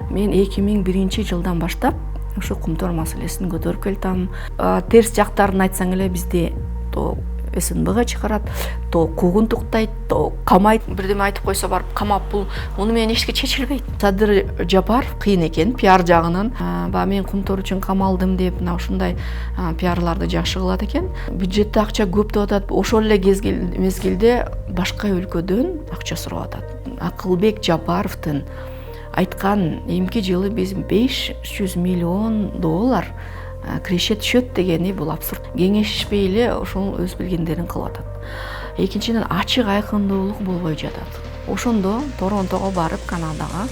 Мен 2001 жылдан баштап ушу Кумтор маселесин көтөрүп келатам. Терс жактарын айтсаң эле бизде то СНБга чыгарат, то куугунтуктайт, то камайт. Бирдеме айтып койсо барып камап, бул муну менен эчке чечилбейт. Садыр Жапаров кыйын экен пиар жагынан. Мен Кумтор үчүн камалдым деп мына ушундай пиарларды жакшы кылат экен. Бюджетте акча көп деп атат. Ошол эле мезгилде башка өлкөдөн акча сурап атат. Акылбек Жапаровдун айткан эмки жылы биз $500 миллион киреше түшөт дегени бул абсурд. Кеңешпей эле ошол өз билгендерин кылып атат. Экинчиден ачык айкындуулук болбой жатат. Ошондо Торонтого барып Канадага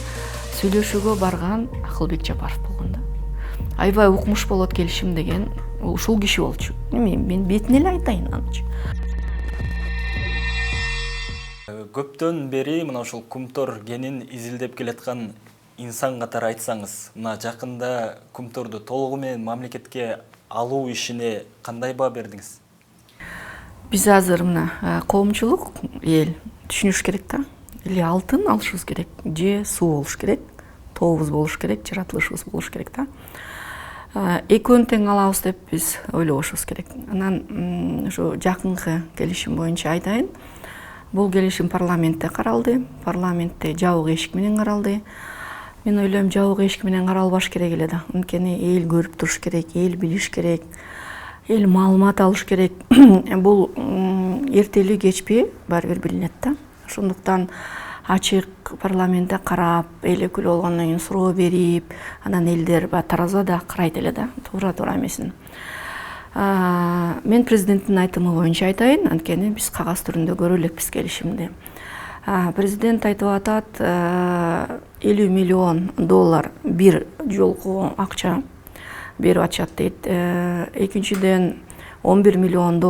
сүйлөшүүгө барган Акылбек Жапаров болгон да. Аябай укмуш болот келишим деген ушул киши болчу. Мен бетине эле айтайын анычы. Көптөн бери мына ушул Кумтор кенин изилдеп келаткан инсан катары айтсаңыз, мына жакында Кумторду толугу менен мамлекетке алуу ишине кандай баа бердиңиз? Биз азыр мына коомчулук эл түшүнүш керек да. Или алтын алышыбыз керек, же суу болуш керек, тообуз болуш керек, жаратылышыбыз болуш керек да. Экөөнү тең алабыз деп биз ойлобошубуз керек. Анан ушу жакынкы келишим боюнча айтайын. Бул келишим парламентте каралды. Парламентте жабык эшик менен каралды. Мен ойлойм, жабык эшик менен каралбаш керек эле да. Анткени эл көрүп туруш керек, эл билиш керек, эл маалымат алыш керек. Бул эртелүү кечпи баары бир билинет да. Ошондуктан ачык парламентте карап, эл өкүлү болгондон кийин суроо берип, анан элдер таразада карайт эле да, туура эмесин. Мен президенттин айтымы боюнча айтайын, анткени биз кагаз түрүндө көрө элекпиз келишимди. Президент айтып атат, $50 миллион бир жолку акча берип атышат дейт. Экинчиден $11 миллион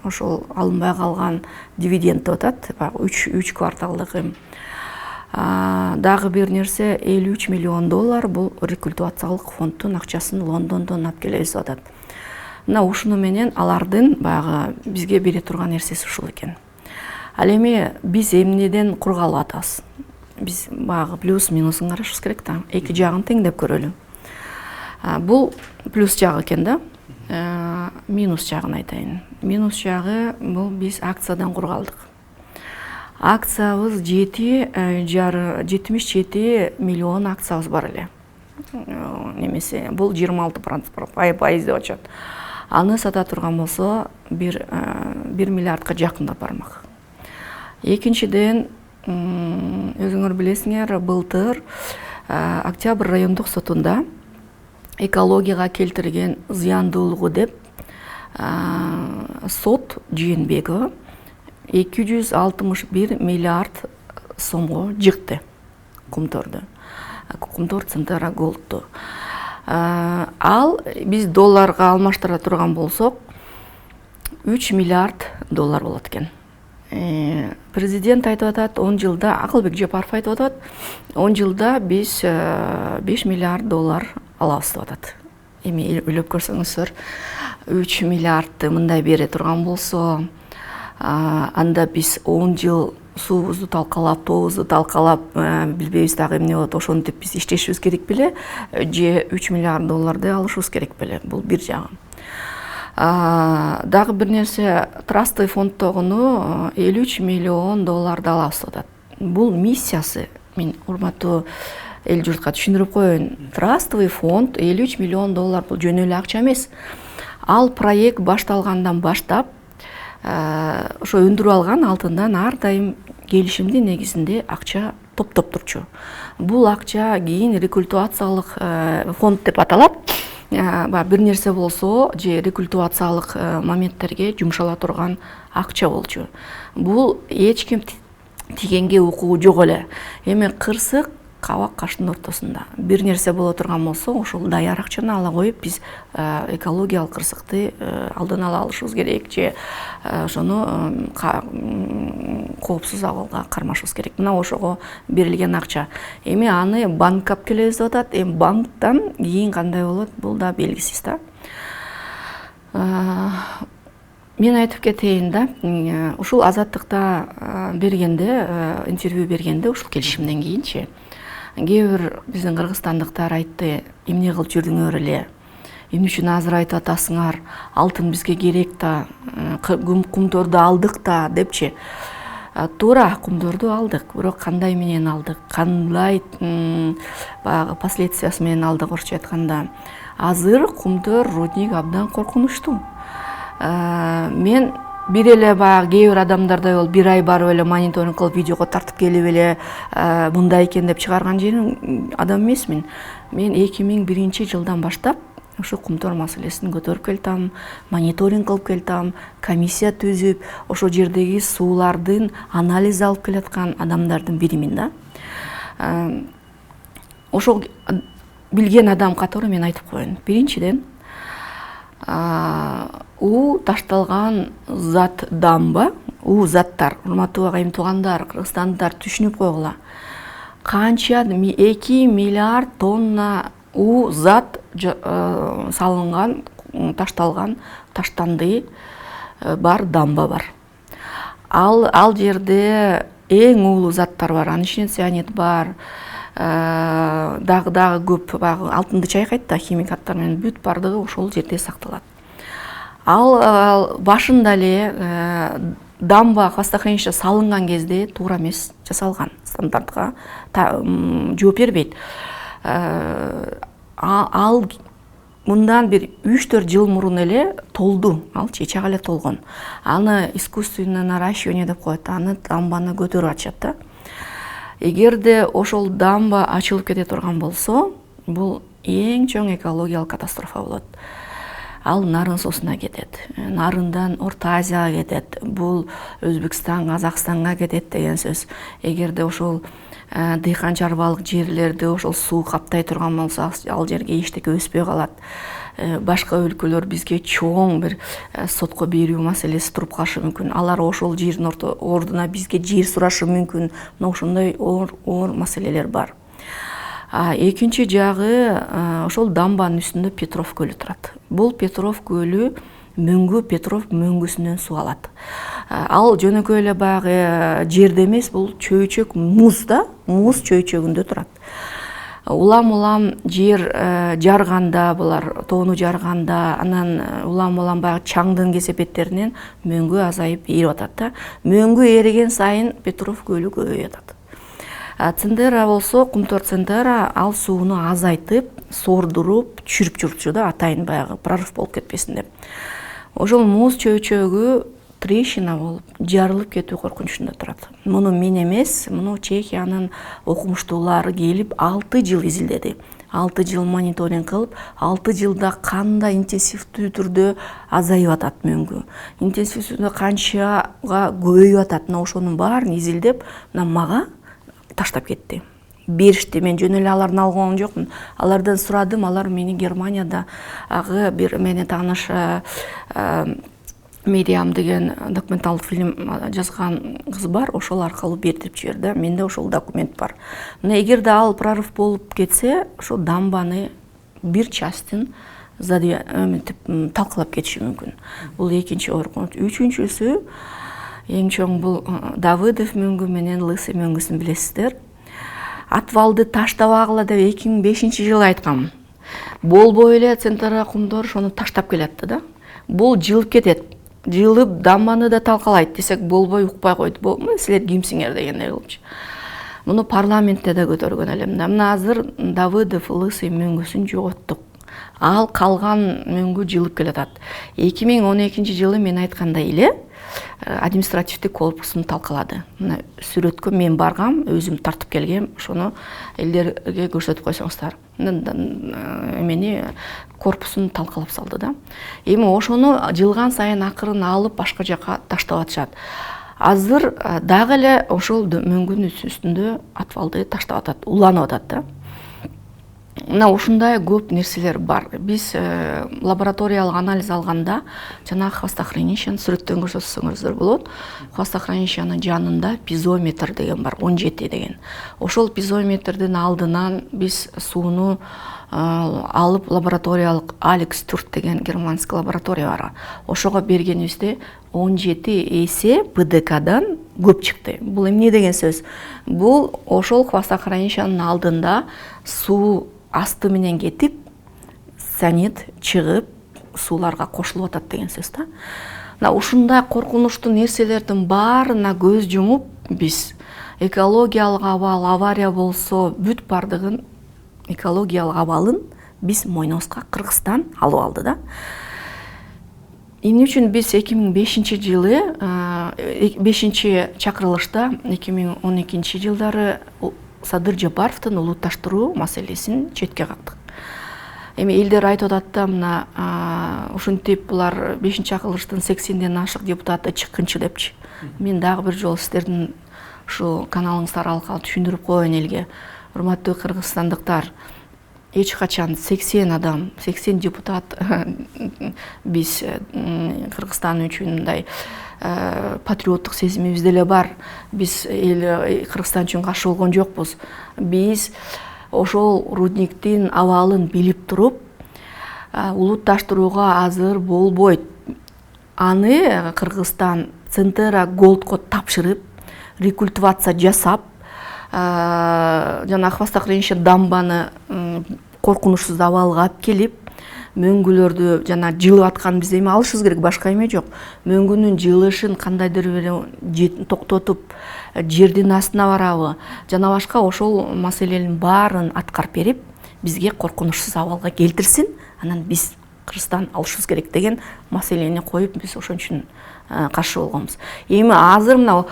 ошол алынбай калган дивиденд деп атат, 3 кварталдыгы. Дагы бир нерсе $53 миллион бул рекультивациялык фонддун акчасын Лондондон алып келебиз деп атат. Мына ушуну менен алардын баягы бизге бере турган нерсеси ушул экен. Ал эми биз эмнеден кургалып атабыз? Биз баягы плюс минусун карашыбыз керек да. Эки жагын теңдеп көрөлү. Бул плюс жагы экен да. Минус жагын айтайын. Минус жагы бул биз акциядан кургалдык. Акциябыз 77 миллион акциябыз бар эле. Немесе бул 26% деп атышат. Аны сата турган болсо 1 миллиардка жакындап бармак. Экинчиден, өзүңөр билесиңер, былтыр Октябрь райондук сотунда экологияга келтирген зыяндуулугу деп сот Жээнбекова 261 миллиард сомго жыкты Кумторду. Кумтор Центра Голдту. Ал биз долларга алмаштыра турган болсок, $3 миллиард болот экен. Президент айтып атат, 10 жылда, Акылбек Жапаров айтып атат, 10 жылда биз $5 миллиард алабыз деп атат. Эми ойлоп көрсөңүздөр, 3 миллиардты мындай бере турган болсо, анда биз 10 жыл суубузду талкалап, тообузду талкалап, билбейбиз дагы эмне болот, ошентип биз иштешибиз керек беле, же $3 миллиард алышыбыз керек беле, бул бир жагы. Дагы бир нерсе, трастый фондтогуну $53 миллион алабыз деп атат. Бул миссиясы, мен урматтуу эл журтка түшүндүрүп коеюн. Трастовый фонд $53 миллион бул жөн эле акча эмес. Ал проект башталгандан баштап ошо өндүрүп алган алтындан ар дайым келишимдин негизинде акча топтоп турчу. Бул акча кийин рекультивациялык фонд деп аталат. Бир нерсе болсо, же рекультивациялык моменттерге жумшала турган акча болчу. Бул эч ким тигенге укугу жок эле. Эми кырсык кабак каштын ортосунда. Бир нерсе боло турган болсо, ошол даяр акчаны ала коюп, биз экологиялык кырсыкты алдын ала алышыбыз керек, же ошону коопсуз абалга кармашыбыз керек. Мына ошого берилген акча. Эми аны банкка алып келебиз деп атат. Эми банктан кийин кандай болот, бул да белгисиз да. Мен айтып кетейин да, ушул Азаттыкта бергенде, интервью бергенде, ушул келишимден кийинчи, кээ бир биздин кыргызстандыктар айтты, эмне кылып жүрдүңөр эле, эмне үчүн азыр айтып атасыңар, алтын бизге керек да, кумторду алдык да депчи. Туура, кумдорду алдык, бирок кандай менен алдык, кандай баягы последствиясы менен алдык, орусча айтканда. Азыр кумтор рудник абдан коркунучтуу. Мен бир эле баягы кээ бир адамдардай болуп бир ай барып эле мониторинг кылып видеого тартып келип эле мындай экен деп чыгарган адам эмесмин. Мен 2001-жылдан баштап ошо кумтор маселесин көтөрүп келатам, мониторинг кылып келатам, комиссия түзүп, ошо жердеги суулардын анализ алып келаткан адамдардын биримин да. Ошо билген адам катары мен айтып коеюн. Биринчиден, ташталган зат дамба, заттар, урматтуу агайым туугандар, кыргызстандар түшүнүп койгула. Канча 2 миллиард тонна зат салынган, ташталган, таштанды бар дамба бар. Ал жерде эң уулуу заттар бар, анын ичинде цианид бар, дагы көп алтынды чайкайт да, химикаттар менен бүт бардыгы ошол жерде сакталат. Ал башында эле дамба хвостохранилище салынган кезде туура эмес жасалган, стандартка жооп бербейт. Ал мындан бир 3-4 жыл мурун эле толду, ал чечак эле толгон. Аны искусственное наращивание деп коет, аны дамбаны көтөрүп атышат да. Эгерде ошол дамба ачылып кете турган болсо, бул эң чоң экологиялык катастрофа болот. Ал нарын суусуна кетет, нарындан Орто Азияга кетет, бул Өзбекстан, Казакстанга кетет деген сөз. Эгерде ошол дыйкан чарбалык жерлерди ошол суу каптай турган болсо, ал жерге эчтеке өспөй калат. Башка өлкөлөр бизге чоң бир сотко берүү маселеси туруп калышы мүмкүн. Алар ошол жердин ордуна бизге жер сурашы мүмкүн. Мына ошондой оор маселелер бар. Экинчи жагы, ошол дамбанын үстүндө Петров көлү турат. Бул Петров көлү мөңгү, Петров мөңгүсүнөн суу алат. Ал жөнөкөй эле баягы жерде эмес, бул чөйчөк муз да, муз чөйчөгүндө турат. Улам жер жарганда, булар тоону жарганда, анан улам баягы чаңдын кесепеттеринен мөңгү азайып эрип атат да. Мөңгү эриген сайын Петров көлү көбөйүп атат. Цендера болсо, кумтор Цендера ал сууну азайтып, сордуруп, түшүрүп жүрчү да, атайын баягы прорыв болуп кетпесин деп. Ошол муз чөйчөгү трещина болуп, жарылып кетүү коркунучунда турат. Муну мен эмес, муну Чехиянын окумуштуулары келип 6 жыл изилдеди. 6 жыл мониторинг кылып, 6 жылда кандай интенсивдүү түрдө азайып атат мөңгү. Интенсивдүү канчага көбөйүп атат, ошонун баарын изилдеп, мага таштап кетти. Беришти, мен жөн эле алардын алган жокмун. Алардан сурадым, алар мени Германияда бир мени тааныш Медиам деген документалдык фильм жазган кыз бар, ошол аркылуу бердирип жиберди. Менде ошол документ бар. Мына эгерде ал прорыв болуп кетсе, ошо дамбаны бир частын талкалап кетиши мүмкүн. Бул экинчи коркунуч. Үчүнчүсү, эң чоң бул Давыдов мөңгү менен Лысый мөңгүсүн билесиздер. Атвалды таштабагыла деп 2005-жылы айткам. Болбой эле Центра кумдор ошону таштап келатты да. Бул жылып кетет. Жылып дамбаны да талкалайт десек болбой, укпай койду. Силер кимсиңер дегендей кылыпчы. Муну парламентте да көтөргөн элем. Мына азыр Давыдов Лысый мөңгүсүн жоготтук. Ал калган мөңгү жылып келатат. 2012-жылы мен айткандай эле административдик корпусун талкалады. Мына сүрөткө мен баргам, өзүм тартып келгем, ошону элдерге көрсөтүп койсоңуздар. Мени корпусун талкалап салды да. Эми ошону жылган сайын акырын алып башка жака таштап атышат. Азыр дагы эле ошол мөңгүнүн үстүндө атвалды таштап атат, уланып атат да. Мына ушундай көп нерселер бар. Биз лабораториялык анализ алганда, жана хвостохранилищени сүрөттөн көрсөтсөңүздөр болот. Хвостохранилищенин жанында пизометр деген бар, 17 деген. Ошол пизометрдин алдынан биз сууну алып лабораториялык Алекс Турт деген германский лаборатория бар. Ошого бергенибизде 17 эсе ПДКдан көп чыкты. Бул эмне деген сөз? Бул ошол хвостохранилищанын алдында суу асты менен кетип, цианид чыгып, сууларга кошулуп атат деген сөз да. Мына ушундай коркунучтуу нерселердин баарына көз жумуп, биз экологиялык абал, авария болсо бүт бардыгын экологиялык абалын биз мойнубузга Кыргызстан алып алды да. Эмне үчүн биз 2005-жылы 5-чакырылышта 2012-жылдары Садыр Жапаровдун улутташтыруу маселесин четке кактык. Эми элдер айтып атат да, мына ушинтип булар 5-чакырылыштын 80ден ашык депутаты чыккынчы депчи. Мен дагы бир жолу сиздердин ушу каналыңыздар аркылуу түшүндүрүп коеюн элге. Урматтуу кыргызстандыктар, эч качан 80 адам, 80 депутат биз Кыргызстан үчүн мындай патриоттук сезимибиз деле бар. Биз Кыргызстан үчүн каршы болгон жокпуз. Биз ошол рудниктин абалын билип туруп, улутташтырууга азыр болбойт. Аны Кыргызстан Центера Голдко тапшырып, рекультивация жасап, жана хвостохранилище дамбаны коркунучсуз абалга алып келип, мөңгүлөрдү жана жылып аткан биз эми алышыбыз керек, башка эме жок. Мөңгүнүн жылышын кандайдыр бир токтотуп, жердин астына барабы, жана башка ошол маселенин баарын аткарып берип, бизге коркунучсуз абалга келтирсин, анан биз Кыргызстан алышыбыз керек деген маселени коюп, биз ошон үчүн каршы болгонбуз. Эми азыр мына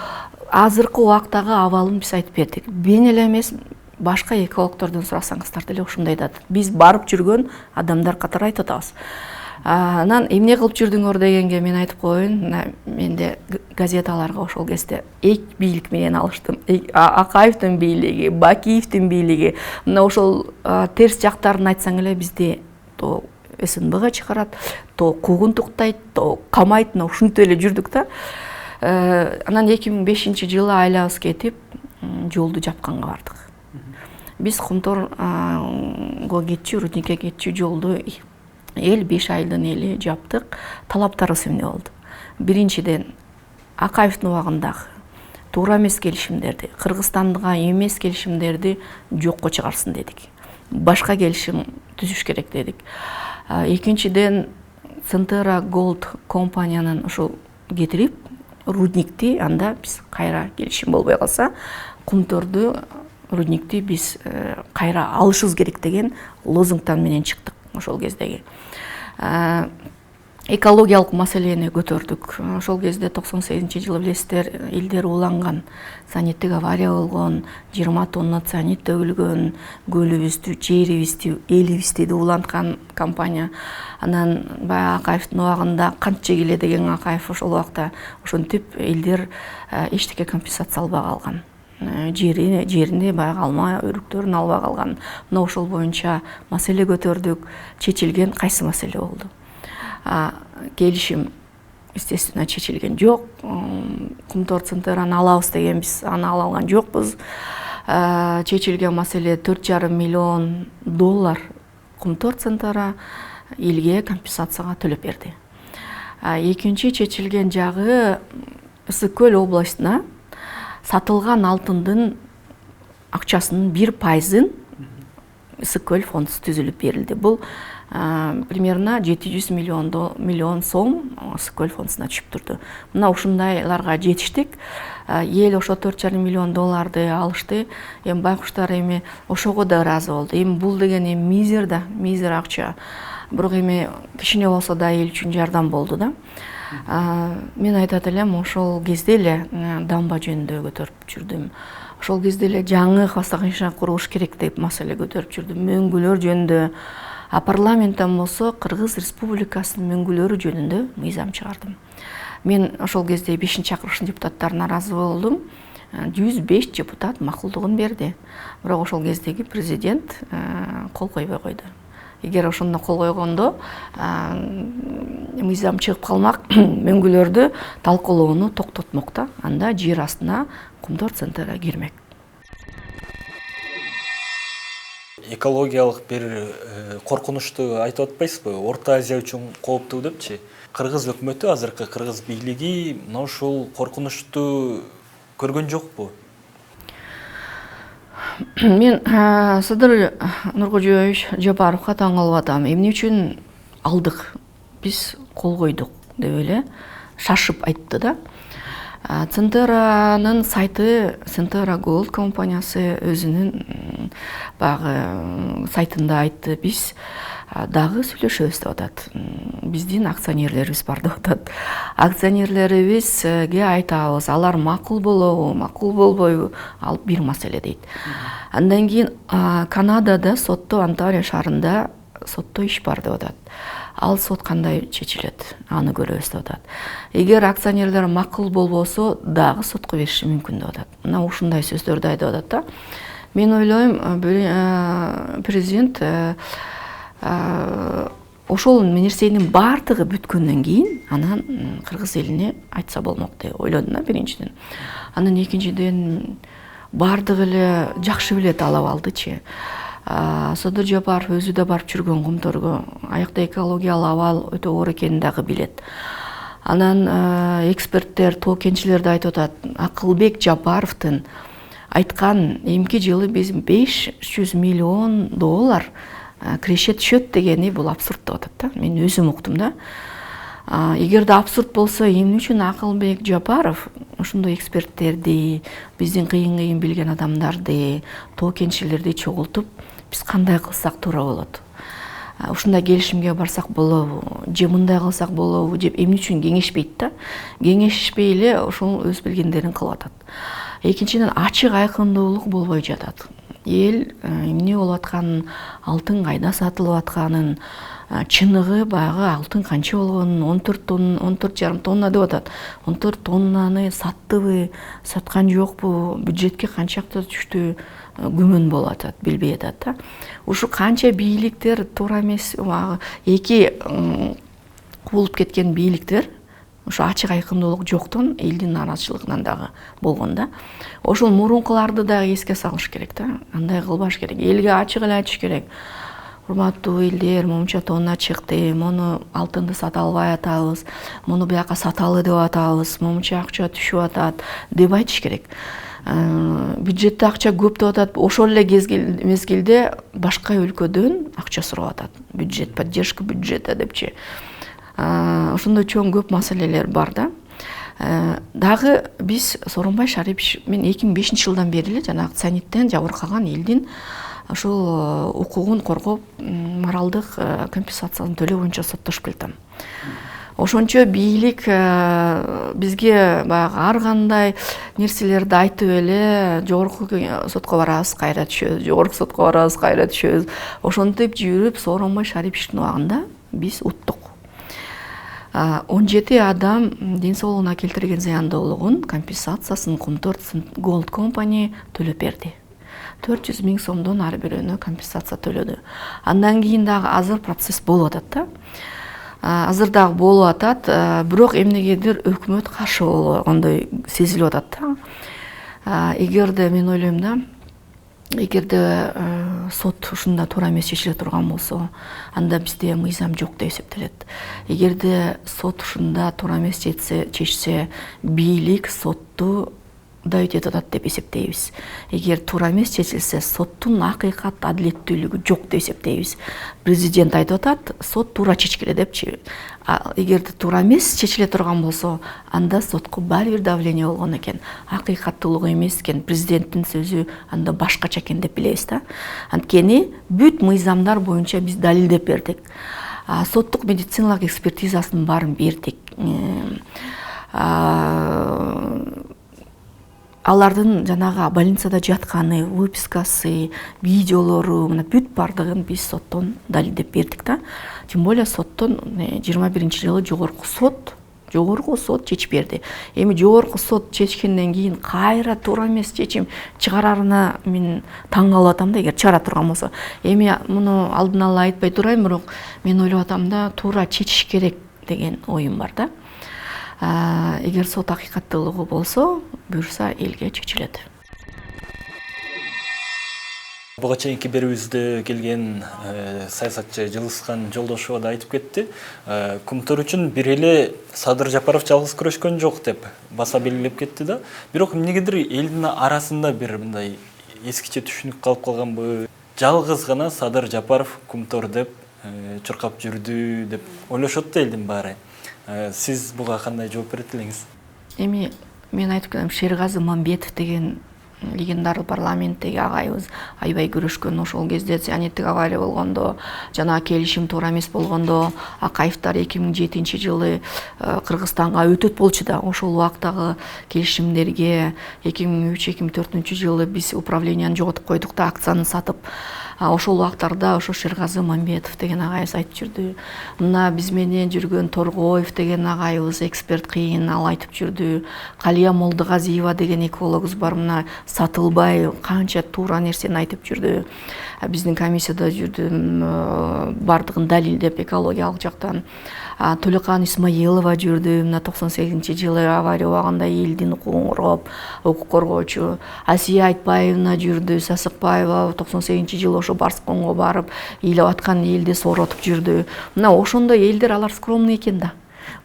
азыркы убактагы абалын биз айтып бердик. Мен эле эмес, башка экологтордон сурасаңыздар деле ушундай да. Биз барып жүргөн адамдар катары айтып атабыз. Анан эмне кылып жүрдүңөр дегенге мен айтып коеюн. Менде газеталарга ошол кезде эки бийлик менен алыштым. Акаевдин бийлиги, Бакиевдин бийлиги. Мына ошол терс жактарын айтсаң эле бизди то СНБга чыгарат, то куугунтуктайт, то камайт, мына ушинтип эле жүрдүк да. Анан 2005-жылы айлабыз кетип, жолду жапканга бардык. Биз Кумторго кетчү, рудникке кетчү жолду эл 5 айдын эли жаптык. Талаптарыбыз эмне болду? Биринчиден, Акаевдин убагындагы туура эмес келишимдерди, Кыргызстанга эмес келишимдерди жокко чыгарсын дедик. Башка келишим түзүш керек дедик. Экинчиден, Центера Голд компаниянын ушул кетирип, рудникти анда биз кайра келишим болбой калса, Кумторду рудникти биз кайра алышыбыз керек деген лозунгтан менен чыктык ошол кездеги. Экологиялык маселени көтөрдүк. Ошол кезде 98-жылы билесиздер, элдер уланган, цианидтик авария болгон, 20 тонна цианид төгүлгөн, көлүбүздү, жерибизди, элибизди уланткан компания. Анан баягы Акаевдин убагында канча келе деген Акаев ошол убакта ошентип элдер эчтеке компенсация албай калган. Жерине баягы алма өрүктөрүн албай калган. Мына ошол боюнча маселе көтөрдүк. Чечилген кайсы маселе болду? Келишим естественно чечилген жок. Кумтор Центераны алабыз деген биз аны ала алган жокпуз. Чечилген маселе $4,5 миллион Кумтор Центера элге компенсацияга төлөп берди. Экинчи чечилген жагы Ысык Көл областына сатылган алтындын акчасынын 1%-ын Ысык Көл фондусу түзүлүп берилди. Бул примерно 700 миллион сом Ысык Көл фондусуна түшүп турду. Мына ушундайларга жетиштик. Эл ошо $4,5 миллион алышты. Эми байкуштар эми ошого да ыраазы болду. Эми бул деген эми мизер акча. Бирок эми кичине болсо да эл үчүн жардам болду да. Мен айтат элем, ошол кезде эле дамба жөнүндө көтөрүп жүрдүм. Ошол кезде эле жаңы хвостохранилище курулуш керек деп маселе көтөрүп жүрдүм. Мөңгүлөр жөнүндө. Парламенттен болсо Кыргыз Республикасынын мөңгүлөрү жөнүндө мыйзам чыгардым. Мен ошол кезде 5-чакырылыштын депутаттарына ыраазы болдум. 105 депутат макулдугун берди. Бирок ошол кездеги президент кол койбой койду. Эгер ошондо кол койгондо мыйзам чыгып калмак, мөңгүлөрдү талкуулоону токтотмок да. Анда жер астына Кумтор Центера кирмек. Экологиялык бир коркунучту айтып атпайсызбы? Орто Азия үчүн кооптуу депчи. Кыргыз өкмөтү, азыркы кыргыз бийлиги мына ушул коркунучту көргөн жокпу? Мен Сыдыр Нуркожоевич Жапаровга таң калып атам. Эмне үчүн алдык, биз кол койдук деп эле шашып айтты да. Центеранын сайты, Центера Gold компаниясы өзүнүн баягы сайтында айтты, биз дагы сүйлөшөбүз деп атат. Биздин акционерлерибиз бар деп атат. Акционерлерибизге айтабыз, алар макул болобу, макул болбойбу, ал бир маселе дейт. Андан кийин Канадада сотто, Онтарио шаарында сотто иш бар деп атат. Ал сот кандай чечилет, аны көрөбүз деп атат. Эгер акционерлер макул болбосо, дагы сотко бериши мүмкүн деп атат. Мына ушундай сөздөрдү айтып атат да. Мен ойлойм, президент ошол нерсенин баардыгы бүткөндөн кийин анан кыргыз элине айтса болмок деп ойлодум да биринчиден. Анан экинчиден баардыгы эле жакшы билет ала алдычы. Сыдыр Жапаров өзү да барып жүргөн Кумторго, аякта экологиялык абал өтө оор экенин дагы билет. Анан эксперттер, тоо кенчилер да айтып атат, Акылбек Жапаровдун айткан эмки жылы биз $500 миллион киреше түшөт дегени бул абсурд деп атат да. Мен өзүм уктум да. Эгерде абсурд болсо, эмне үчүн Акылбек Жапаров ошондой эксперттерди, биздин кыйын билген адамдарды, тоо кенчилерди чогултуп, биз кандай кылсак туура болот? Ушундай келишимге барсак болобу, же мындай кылсак болобу деп эмне үчүн кеңешпейт да? Кеңешпей эле ошол өз билгендерин кылып атат. Экинчиден ачык айкындуулук болбой жатат. Эл эмне болуп атканын, алтын кайда сатылып атканын, чыныгы баягы алтын канча болгонун, 14,5 тонна деп атат. 14 тоннаны саттыбы, саткан жокпу, бюджетке канчакта түштү, күмөн болуп атат, билбей атат да. Ушу канча бийликтер туура эмес, эки кубулуп кеткен бийликтер, ошо ачык айкындуулук жоктон элдин нааразычылыгынан дагы болгон да. Ошол мурункуларды дагы эске салыш керек да. Андай кылбаш керек. Элге ачык эле айтыш керек. Урматтуу элдер, момунча тонна чыкты, муну алтынды сата албай атабыз, муну бияка саталы деп атабыз, момунча акча түшүп атат деп айтыш керек. Бюджетте акча көп деп атат. Ошол эле мезгилде башка өлкөдөн акча сурап атат. Бюджет, поддержка бюджета депчи. Ошондой чоң көп маселелер бар да. Дагы биз Сооронбай Шарипович, мен 2005-жылдан бери эле жанагы цианиттен жабыркаган элдин ошол укугун коргоп, моралдык компенсацияны төлөө боюнча соттошуп келатам. Ошончо бийлик бизге баягы ар кандай нерселерди айтып эле жогорку сотко барабыз, кайра түшөбүз, жогорку сотко барабыз, кайра түшөбүз. Ошентип жүрүп Сооронбай Шариповичтин убагында биз уттук. 17 адам ден соолугуна келтирген зыяндуулугун компенсациясын Кумтор Gold компания төлөп берди. 400 000 сомдон ар бирөөнө компенсация төлөдү. Андан кийин дагы азыр процесс болуп атат да. Азыр дагы болуп атат, бирок эмнегедир өкмөт каршы болгондой сезилип атат да. Эгерде мен ойлойм да, эгерде сот ушунда туура эмес чечиле турган болсо, анда бизде мыйзам жок деп эсептелет. Эгерде сот ушунда туура эмес чечсе, бийлик сотту дайт этип атат деп эсептейбиз. Эгер туура эмес чечилсе, соттун акыйкат, адилеттүүлүгү жок деп эсептейбиз. Президент айтып атат, сот туура чечкиле депчи. Эгерде туура эмес чечиле турган болсо, анда сотко баары бир давление болгон экен. Акыйкаттуулугу эмес экен, президенттин сөзү анда башкача экен деп билебиз да. Анткени бүт мыйзамдар боюнча биз далилдеп бердик. Соттук медициналык экспертизасын баарын бердик. Алардын жанагы больницада жатканы, выпискасы, видеолору, мына бүт бардыгын биз соттон далилдеп бердик да. Тем более соттон 21-жылы жогорку сот чечип берди. Эми жогорку сот чечкенден кийин кайра туура эмес чечим чыгарарына мен таң калып атам да, эгер чыгара турган болсо. Эми муну алдын ала айтпай турайм, бирок мен ойлоп атам да, туура чечиш керек деген оюм бар да. Эгер сот акыйкаттуулугу болсо, буюрса элге чечилет. Буга чейинки берүүбүздө келген саясатчы Жылыскан Жолдошева да айтып кетти. Кумтор үчүн бир эле Садыр Жапаров жалгыз күрөшкөн жок деп баса белгилеп кетти да. Бирок эмнегедир элдин арасында бир мындай эскиче түшүнүк калып калганбы? Жалгыз гана Садыр Жапаров Кумтор деп чуркап жүрдү деп ойлошот да элдин баары. Сиз буга кандай жооп берет элеңиз? Эми мен айтып кетем, Шергазы Мамбетов деген легендар парламенттеги агайыбыз аябай күрөшкөн. Ошол кезде цианидтик авария болгондо, жана келишим туура эмес болгондо Акаевтар 2007-жылы Кыргызстанга өтөт болчу да. Ошол убактагы келишимдерге 2003-2004-жылы биз управлениени жоготуп койдук да, акцияны сатып. Ошол убактарда ошо Шергазы Мамбетов деген агайыбыз айтып жүрдү. Мына биз менен жүргөн Торгоев деген агайыбыз эксперт кыйын, ал айтып жүрдү. Калия Молдогазиева деген экологубуз бар, мына сатылбай канча туура нерсени айтып жүрдү. Биздин комиссияда жүрдүм, бардыгын далилдеп экологиялык жактан. Төлөкан Исмаилова жүрдү, мына 98-жылы авария убагында элдин укугун коргоп, укук коргоочу. Асия Айтбаевна жүрдү, Сасыкбаева 98-жылы ошо Барсконго барып, ыйлап аткан элди сооротуп жүрдү. Мына ошондой элдер, алар скромный экен да.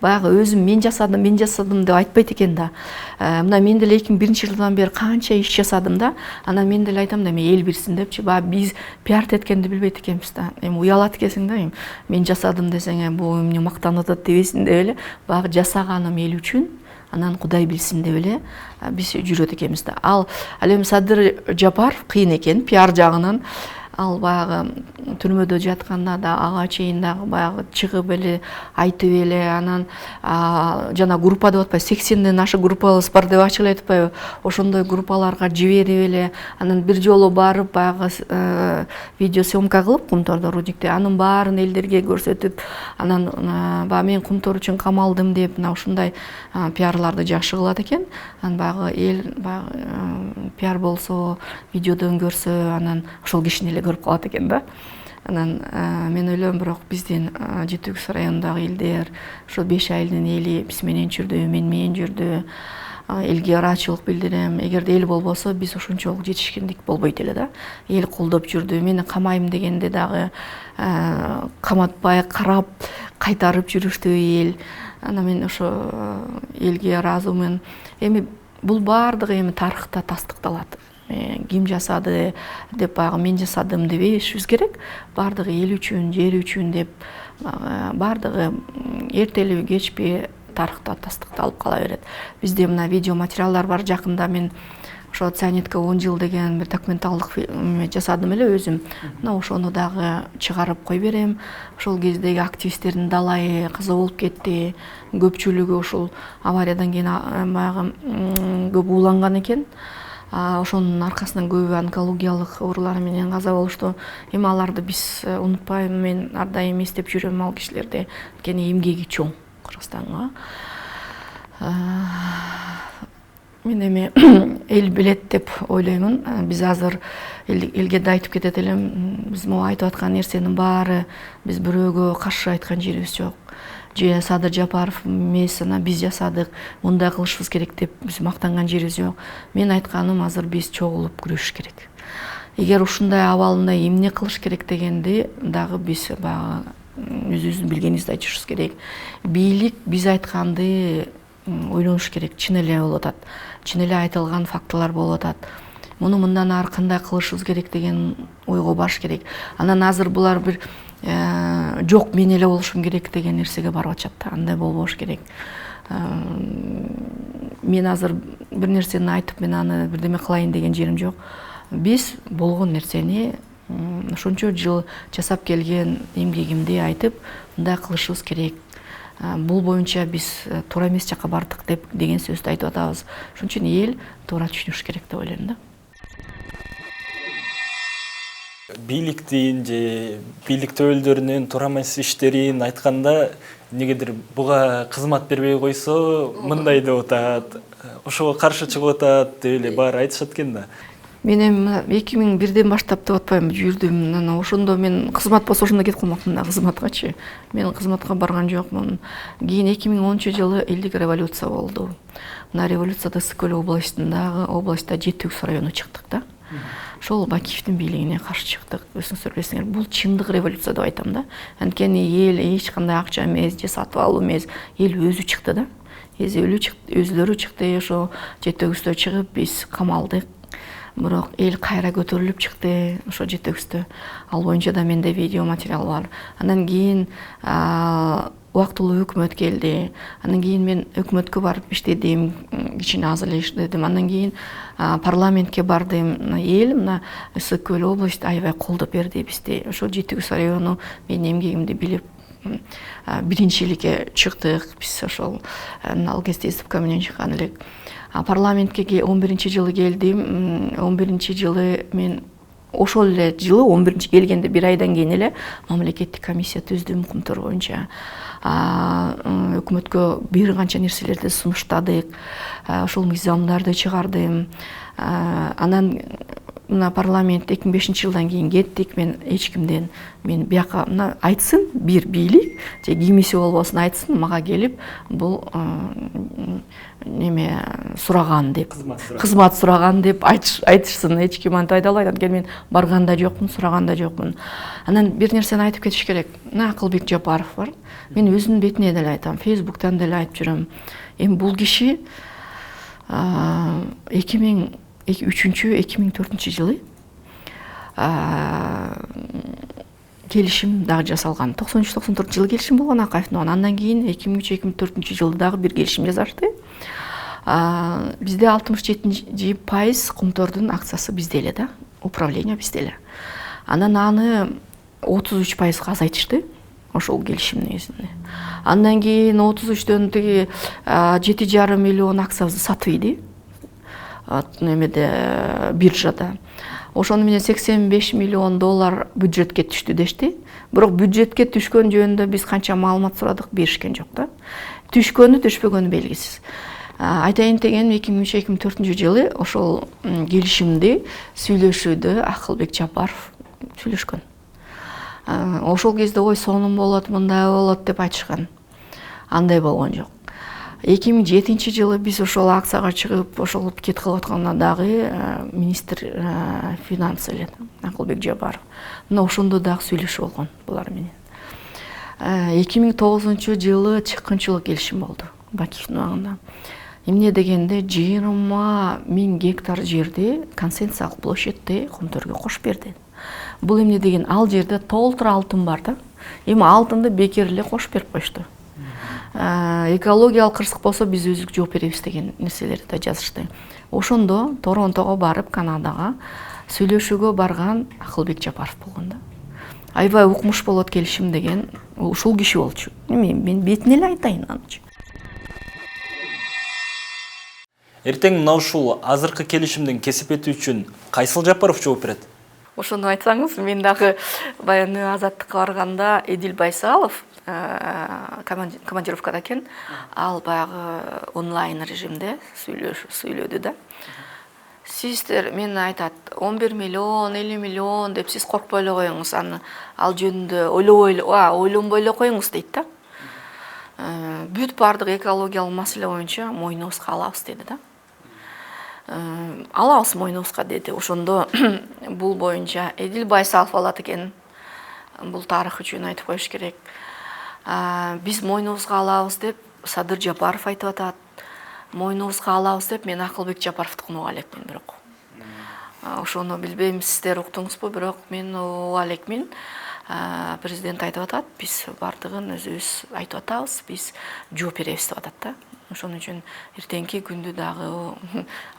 Баягы өзүм мен жасадым деп айтпайт экен да. Мына мен деле 2001-жылдан бери канча иш жасадым да. Анан мен деле айтам да, эл билсин депчи. Биз пиарт эткенди билбейт экенбиз да. Эми уялат экенсиң да, мен жасадым десең, бул эмне мактанып атат дебесин деп эле. Баягы жасаганым эл үчүн, анан Кудай билсин деп эле биз жүрөт экенбиз да. Ал эми Садыр Жапаров кыйын экен пиар жагынан. Ал баягы түрмөдө жатканда да ага чейин дагы баягы чыгып эле айтып эле, анан жана группа деп атпайбы, 80ден ашык группабыз бар деп ачык эле айтпайбы, ошондой группаларга жиберип эле, анан бир жолу барып баягы видеосъемка кылып Кумтордо рудникте, анын баарын элдерге көрсөтүп, анан баягы мен Кумтор үчүн камалдым деп мына ушундай пиарларды жакшы кылат экен. Анан баягы эл баягы пиар болсо, видеодон көрсө, анан ошол кишини эле көрүп калат экен да. Анан мен ойлойм, бирок биздин Жети Үкс районундагы элдер, ошо 5 айылдын эли биз менен жүрдү, мен менен жүрдү. Элге ыраачылык билдирем. Эгерде эл болбосо, биз ошончолук жетишкендик болбойт эле да. Эл колдоп жүрдү. Мени камайм дегенде дагы каматпай карап, кайтарып жүрүштү эл. Анан мен ошо элге ыраазымын. Эми бул баардыгы эми тарыхта тастыкталат. Ким жасады деп баягы мен жасадым дебешибиз керек. Баардыгы эл үчүн, жер үчүн деп баардыгы эртелеби кечпи тарыхта тастыкталып кала берет. Бизде мына видео материалдар бар. Жакында мен ошо цианидке 10 жыл деген бир документалдык фильм жасадым эле өзүм. Мына ошону дагы чыгарып кой берем. Ошол кездеги активисттердин далайы каза болуп кетти. Көпчүлүгү ошол авариядан кийин баягы көп ууланган экен. Ошонун аркасынан көбү онкологиялык оорулар менен каза болушту. Эми аларды биз унутпайм, мен ар дайым эстеп жүрөм ал кишилерди. Анткени эмгеги чоң Кыргызстанга. Мен эми эл билет деп ойлоймун. Биз азыр элге да айтып кетет элем, биз могу айтып аткан нерсенин баары биз бирөөгө каршы айткан жерибиз жок. Же Садыр Жапаров эмес, биз жасадык, мындай кылышыбыз керек деп биз мактанган жерибиз жок. Мен айтканым, азыр биз чогулуп күрөшүш керек. Эгер ушундай абалында эмне кылыш керек дегенди дагы биз баягы өзүбүздүн билгенибизди айтышыбыз керек. Бийлик биз айтканды ойлонуш керек. Чын эле болуп атат. Чын эле айтылган фактылар болуп атат. Муну мындан ары кандай кылышыбыз керек деген ойго барыш керек. Анан азыр булар бир жок, мен эле болушум керек деген нерсеге барып атышат да. Андай болбош керек. Мен азыр бир нерсени айтып, мен аны бирдеме кылайын деген жерим жок. Биз болгон нерсени ошончо жыл жасап келген эмгегимди айтып, мындай кылышыбыз керек. Бул боюнча биз туура эмес жакка бардык деген сөздү айтып атабыз. Ошон үчүн эл туура түшүнүш керек деп ойлойм да. Бийликтин же бийлик төбөлдөрүнүн туура эмес иштерин айтканда, негедир буга кызмат бербей койсо мындай деп атат, ошого каршы чыгып атат деп эле баары айтышат экен да. Мен эми 2001ден баштап деп атпайм, жүрдүм. Анан ошондо мен кызмат болсо ошондо кетип калмакмын да, кызматкачы. Мен кызматка барган жокмун. Кийин 2010-жылы элдик революция болду. Мына революцияда Ысык Көл областында Жети Үкс району чыктык да. Ошол Бакиевдин бийлигине каршы чыктык. Өзүңүздөр билесиңер, бул чындык революция деп айтам да. Анткени эл эч кандай акча эмес, же сатып алуу эмес, эл өзү чыкты да. Өзлөрү чыкты, ошо жетегибизде чыгып биз камалдык. Бирок эл кайра көтөрүлүп чыкты, ошо жетегибизде. Ал боюнча да менде видео материал бар. Андан кийин убактылуу өкмөт келди. Андан кийин мен өкмөткө барып иштедим, кичине азыр иштедим. Андан кийин парламентке бардым. Эл мына Ысык Көл область аябай колдоп берди бизди. Ошо Жети-Күз району менин эмгегимди билип биринчиликке чыктык. Биз ошол ал кезде СДПК менен чыккан элек. Парламентке 11-жылы келдим. 11-жылы мен ошол эле жылы 11-ci келгенде бир айдан кийин эле мамлекеттик комиссия түздүм Кумтор боюнча. Өкмөткө бир канча нерселерди сунуштадык. Ошол мыйзамдарды чыгардым. Анан мына парламент 2005-жылдан кийин кеттик. Мен эч кимден мен бияка мына айтсын бир бийлик же кимиси болбосун айтсын мага келип бул неме сураган деп кызмат сураган деп айтышсын. Эч ким антип айта албайт. Анткени мен барган да жокмун, сураган да жокмун. Анан бир нерсени айтып кетиш керек. Мына Акылбек Жапаров бар. Мен өзүнүн бетине деле айтам, Фейсбуктан деле айтып жүрөм. Эми бул киши 2003-2004 жылы келишим дагы жасалган. 93-94 жылы келишим болгон Акаев менен. Андан кийин 2003-2004 жылы дагы бир келишим жасашты. Бизде 67% Кумтордун акциясы бизде эле да, управление бизде эле. Анан аны 33%га азайтышты. Ошол келишимдин негизинде. Андан кийин 33дөн тиги 7,5 миллион акциябызды сатып ийди. Немеде биржада. Ошону менен $85 миллион бюджетке түштү дешти. Бирок бюджетке түшкөн жөнүндө биз канча маалымат сурадык, беришкен жок да. Түшкөнү түшпөгөнү белгисиз. Айтайын дегеним 2003-2004 жылы ошол келишимди сүйлөшүүдө Акылбек Жапаров сүйлөшкөн. Ошол кезде ой сонун болот, мындай болот деп айтышкан. Андай болгон жок. 2007 жылы биз ошол акцияга чыгып, ошол кет кылып атканда дагы министр финансы эле Акылбек Жапаров. Мына ошондо дагы сүйлөшүү болгон булар менен. 2009 жылы чыккынчылык келишим болду Бакиевдин убагында. Эмне дегенде 20 000 гектар жерди концессиялык площадьти Кумторго кошуп берди. Бул эмне деген, ал жерде толтура алтын бар да. Эми алтынды бекер эле кошуп берип коюшту. Экологиялык кырсык болсо биз өзүбүз жооп беребиз деген нерселерди да жазышты. Ошондо Торонтого барып, Канадага сүйлөшүүгө барган Акылбек Жапаров болгон да. Аябай укмуш болот келишим деген ушул киши болчу. Мен бетине эле айтайын анчы. Эртең мына ушул азыркы келишимдин кесепети үчүн кайсыл Жапаров жооп берет? Ошону айтсаңыз, мен дагы баягы Азаттыкка барганда Эдил Байсалов командировкада экен, ал баягы онлайн режимде сүйлөдү да. Сиздер мен айтат 11 миллион, 50 миллион деп сиз коркпой эле коюңуз, аны ал жөнүндө ойлонбой эле коюңуз дейт да. Бүт бардык экологиялык маселе боюнча мойнубузга алабыз деди да. Алабыз мойнубузга деди. Ошондо бул боюнча Эдил Байсалов алат экен. Бул тарых үчүн айтып коюш керек. Биз мойнубузга алабыз деп Садыр Жапаров айтып атат. Мойнубузга алабыз деп мен Акылбек Жапаровдукун уга элекмин бирок. Ошону билбейм, сиздер уктуңузбу, бирок мен уга элекмин. Президент айтып атат, биз бардыгын өзүбүз айтып атабыз, биз жооп беребиз деп атат да. Ошон үчүн эртеңки күндү дагы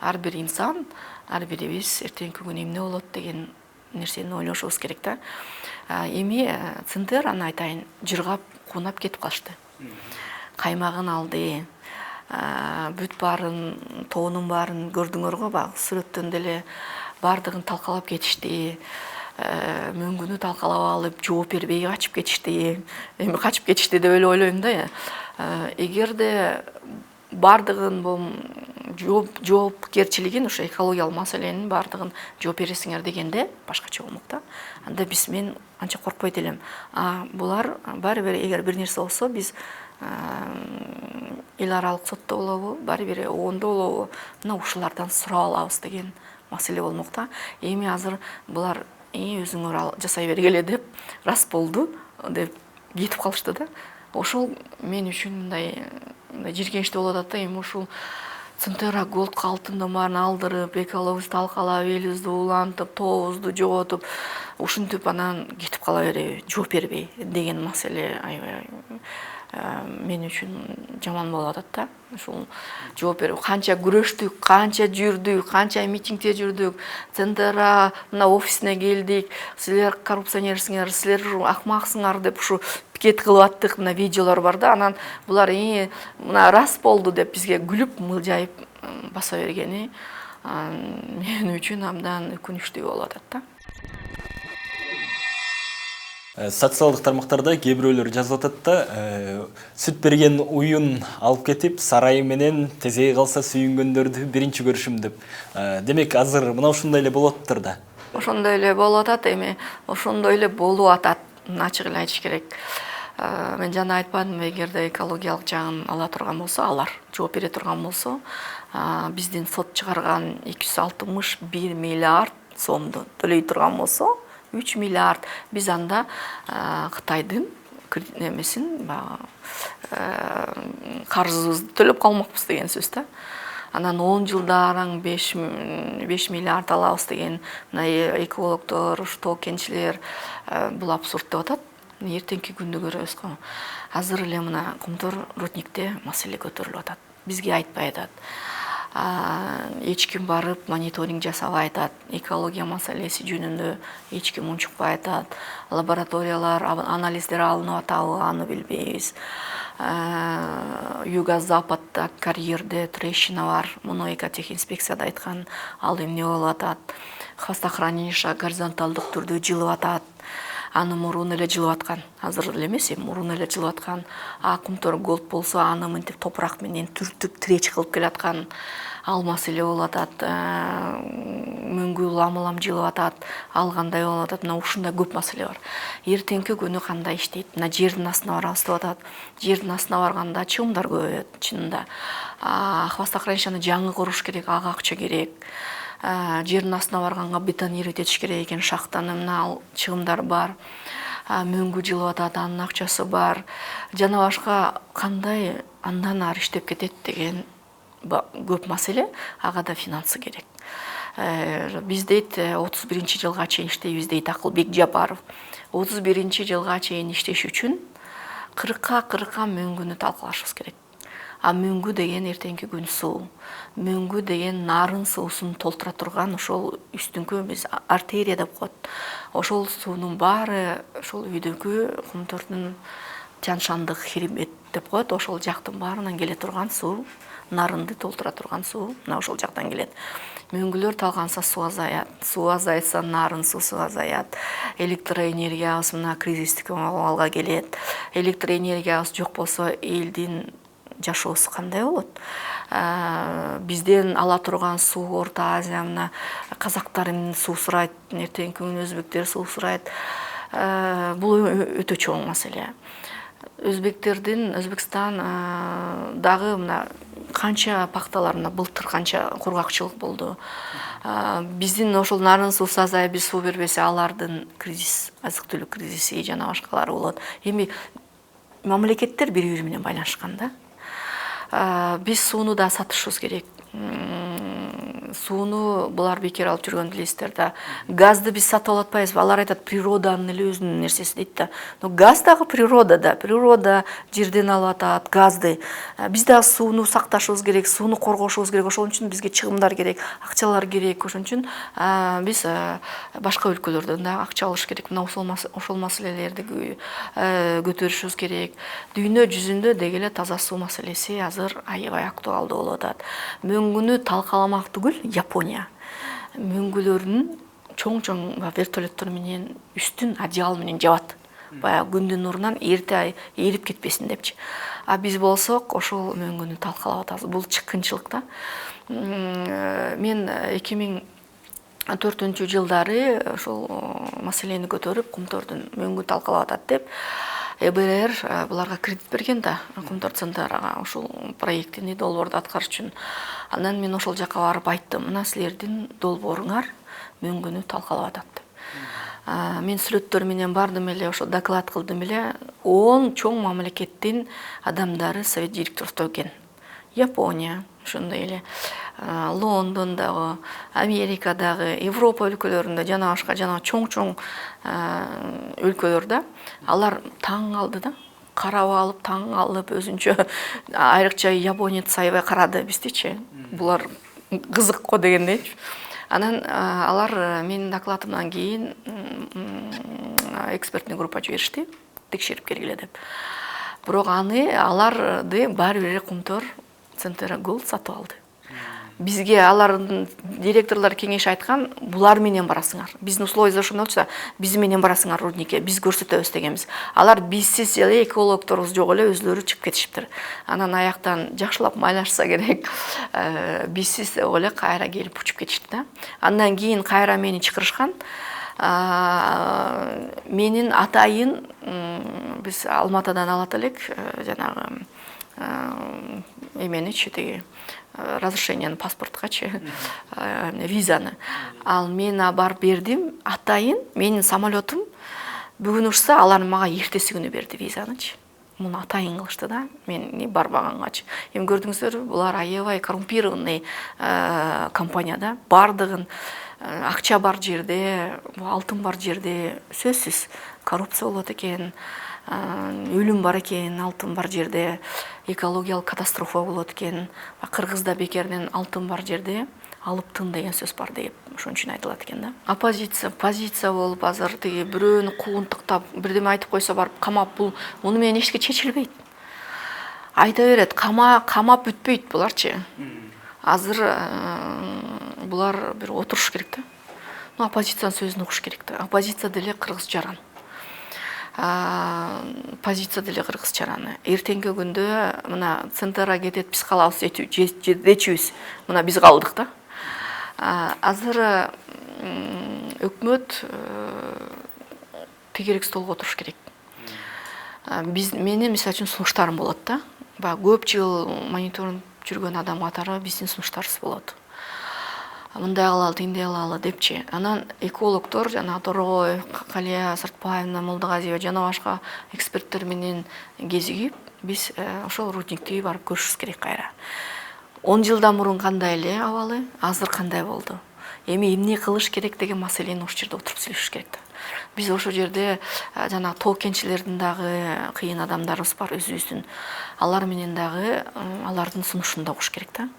ар бир инсан, ар бирибиз эртеңки күн эмне болот деген нерсени ойлошубуз керек да. Эми Центр, аны айтайын, жыргап, кунап кетип калышты. Каймагын алды, бүт баарын, тоонун баарын көрдүңөргө, баягы сүрөттөн деле бардыгын талкалап кетишти. Мөңгүнү талкалап алып, жооп бербей качып кетишти. Эми качып кетишти деп эле ойлойм да. Эгерде бардыгын бул жоопкерчилигин, ошо экологиялык маселенин бардыгын жооп бересиңер дегенде башкача болмок да. Анда биз мен анча коркпойт элем. Булар баары бир, эгер бир нерсе болсо, биз эл аралык сотто болобу, баары бир оондо болобу, мына ушулардан сурап алабыз деген маселе болмок да. Эми азыр булар өзүңөр жасай бергиле деп, рас болду деп кетип калышты да. Ошол мен үчүн мындай жиргеничтүү болуп атат да. Эми ушул Центера голд алтынды баарын алдырып, экологибизди талкалап, элибизди улантып, тообузду жоготуп, ушинтип анан кетип кала береби, жооп бербей деген маселе аябай мен үчүн жаман болуп атат да. Ушул жооп берип, канча күрөштүк, канча жүрдүк, канча митингде жүрдүк, Центера мына офисине келдик, силер коррупционерсиңер, силер акмаксыңар деп ушу пикет кылып аттык, мына видеолор бар да. Анан булар мына рас болду деп бизге күлүп, мылжайып баса бергени мен үчүн абдан өкүнүчтүү болуп атат да. Социалдык тармактарда кээ бирөөлөр жазып атат да, сүт берген уюн алып кетип, сарайы менен тезеги калса сүйүнгөндөрдү биринчи көрүшүм деп. Демек, азыр мына ушундай эле болуп атыптыр да. Ошондой эле болуп атат, эми ошондой эле болуп атат, ачык эле айтыш керек. Мен жана айтпадымбы, эгерде экологиялык жагын ала турган болсо, алар жооп бере турган болсо, биздин сот чыгарган 261 миллиард сомду төлөй турган болсо, 3 миллиард биз анда Кытайдын немесин, карызыбызды төлөп калмакпыз деген сөз да. Анан 10 жылдарың 5 миллиард алабыз деген мына экологдор, тоо кенчилер бул абсурд деп атат. Эртеңки күндү көрөбүз го. Азыр эле мына Кумтор рудникте маселе көтөрүлүп атат. Бизге айтпай атат. Эч ким барып мониторинг жасабай атат. Экология маселеси жөнүндө эч ким унчукпай атат. Лабораториялар, анализдер алынып атабы, аны билбейбиз. Юго-западда карьерде трещина бар. Муну экотехинспекцияда айткан, ал эмне болуп атат. Хвостохранилище горизонталдык түрдө жылып атат. Аны мурун эле жылып аткан. Азыр эле эмес, мурун эле жылып аткан. Кумтор голд болсо, аны мынтип топурак менен түртүп тиреч кылып келаткан. Ал маселе болуп атат. Мөңгү ламылам жылып атат. Ал кандай болуп атат? Мына ушундай көп маселе бар. Эртеңки күнү кандай иштейт? Мына жердин астына барабыз деп атат. Жердин астына барганда чыгымдар көбөйөт, чынында. Хвостохранилищени жаңы куруш керек, ага акча керек. Жердин астына барганга бетонировать этиш керек экен, шахтаны, мына ал чыгымдар бар. Мөңгү жылып атат, анын акчасы бар. Жана башка кандай андан ары иштеп кетет деген көп маселе, ага да финансы керек. Биз дейт 31-жылга чейин иштейбиз дейт Акылбек Жапаров. 31-жылга чейин иштеш үчүн 40 мөңгүнү талкалашыбыз керек. Мөңгү деген эртеңки күн суу. Мөңгү деген нарын суусун толтура турган ошол үстүңкү биз артерия деп коет. Ошол суунун баары ошол үйдөгү Кумтордун Тяншандык хребет деп коет. Ошол жактын баарынан келе турган суу, нарынды толтура турган суу мына ошол жактан келет. Мөңгүлөр талганса суу азаят, суу азайса нарын суусу азаят. Электроэнергиябыз мына кризистик абалга келет. Электроэнергиябыз жок болсо элдин жашоосу кандай болот? Бизден ала турган суу Орто Азия, мына казактар суу сурайт, эртеңки күнү өзбектер суу сурайт. Бул өтө чоң маселе. Өзбекстан дагы мына канча пакталарына былтыр канча кургакчылык болду. Биздин ошол нарын суусу азайып, биз суу бербесе, алардын кризис, азык-түлүк кризиси жана башкалары болот. Эми мамлекеттер бири-бири менен байланышкан да. Биз сууну да сатышыбыз керек. Сууну булар бекер алып жүргөн билесиздер да. Газды биз сатып алып атпайбызбы? Алар айтат, природанын эле өзүнүн нерсеси дейт да. Но газ дагы природада. Природа жерден алып атат газды. Биз да сууну сакташыбыз керек, сууну коргошубуз керек. Ошон үчүн бизге чыгымдар керек, акчалар керек. Ошон үчүн биз башка өлкөлөрдөн да акча алыш керек. Мына ошол маселелерди көтөрүшүбүз керек. Дүйнө жүзүндө деги эле таза суу маселеси азыр аябай актуалдуу болуп атат. Мөңгүнү талкаламак түгүл, Япония мөңгүлөрүн чоң-чоң вертолеттор менен үстүн одеял менен жабат. Баягы күндүн нурунан эрте ээрип кетпесин депчи. Биз болсок ошол мөңгүнү талкалап атабыз. Бул чыккынчылык да. Мен 2004-жылдары ошол маселени көтөрүп, Кумтордун мөңгү талкалап атат деп ЭБР буларга кредит берген да, Кумтор центрга ушул проекттин долбоорду аткарыш үчүн. Анан мен ошол жака барып айттым, мына силердин долбооруңар мөңгүнү талкалап атат. Мен сүрөттөр менен бардым эле, ошо доклад кылдым эле. 10 чоң мамлекеттин адамдары совет директордо экен. Япония, ошондой эле Лондондагы, Америкадагы, Европа өлкөлөрүндө жана башка жана чоң-чоң өлкөлөрдө алар таң калды да. Карап алып, таң калып, өзүнчө айрыкча японец аябай карады биздичи. Булар кызык го дегендейчи. Анан алар менин докладымдан кийин экспертный группа жиберишти, текшерип келгиле деп. Бирок аларды баары бир Кумтор центрга гол сатып алды. Бизге алардын директорлор кеңеш айткан, булар менен барасыңар. Биздин условиябыз ошондой болчу, биз менен барасыңар рудникке, биз көрсөтөбүз дегенбиз. Алар бизсиз эле экологторубуз жок эле өзлөрү чыгып кетишиптир. Анан аяктан жакшылап майлашса керек, бизсиз эле кайра келип учуп кетишти да. Андан кийин кайра мени чакырышкан. Менин атайын биз Алматадан алат элек, жанагы эменичи тиги разрешениені паспорткачы, визаны. Ал мен барып бердим, атайын менин самолетум бүгүн учса, алар мага эртеси күнү берди визанычы. Муну атайын кылышты да, мен барбагангачы. Эми көрдүңүздөр, булар аябай коррумпированный компания да, бардыгын акча бар жерде, алтын бар жерде сөзсүз коррупция болот экен. Өлүм бар экен, алтын бар жерде, экологиялык катастрофа болот экен, Кыргызда бекерден алтын бар жерде алыптын деген сөз бар деп, ошон үчүн айтылат экен да. Позиция болуп азыр тиги бирөөнү куугунтуктап, бирдеме айтып койсо барып камап, бул муну менен эчке чечилбейт. Айта берет, камап бүтпөйт буларчы. Азыр булар бир отуруш керек да. Оппозициянын сөзүн угуш керек да. Оппозиция деле кыргыз жаран. Позиция деле кыргыз жараны. Эртеңки күндө мына центрга кетет, биз калабыз дечүбүз. Мына биз калдык да. Азыр өкмөт тегерек столго отуруш керек. Менин мисалы үчүн сунуштарым болот да. Көп жыл мониторинг жүргөн адам катары биздин сунуштарыбыз болот. Мындай кылалы, тиндей кылалы депчи. Анан экологдор жана Торгоев, Калия Сартпаевна, Молдогазиева жана башка эксперттер менен кезигип, биз ошол рудникти барып көрүшүбүз керек кайра. 10 жылдан мурун кандай эле абалы, азыр кандай болду? Эми эмне кылыш керек деген маселени ошол жерде отуруп сүйлөшүш керек да. Биз ошол жерде жана тоо кенчилердин дагы кыйын адамдарыбыз бар өзүбүздүн. Алар менен дагы алардын сунушун да угуш керек да.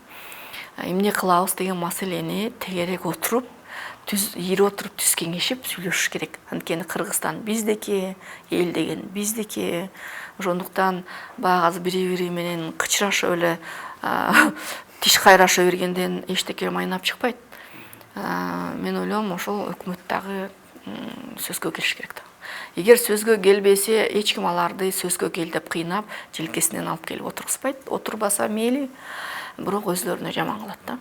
Эмне кылабыз деген маселени тегерек отуруп, түз кеңешип сүйлөшүш керек. Анткени Кыргызстан биздики, эл деген биздики. Ошондуктан багы бири-бири менен кычырашып эле тиш кайраша бергенден эчтеке майнап чыкпайт. Мен ойлойм, ошол өкмөт дагы сөзгө келиш керек да. Эгер сөзгө келбесе, эч ким аларды сөзгө кел деп кыйнап, желкесинен алып келип отургузбайт. Отурбаса мейли, бирок өзлөрүнө жаман кылат да.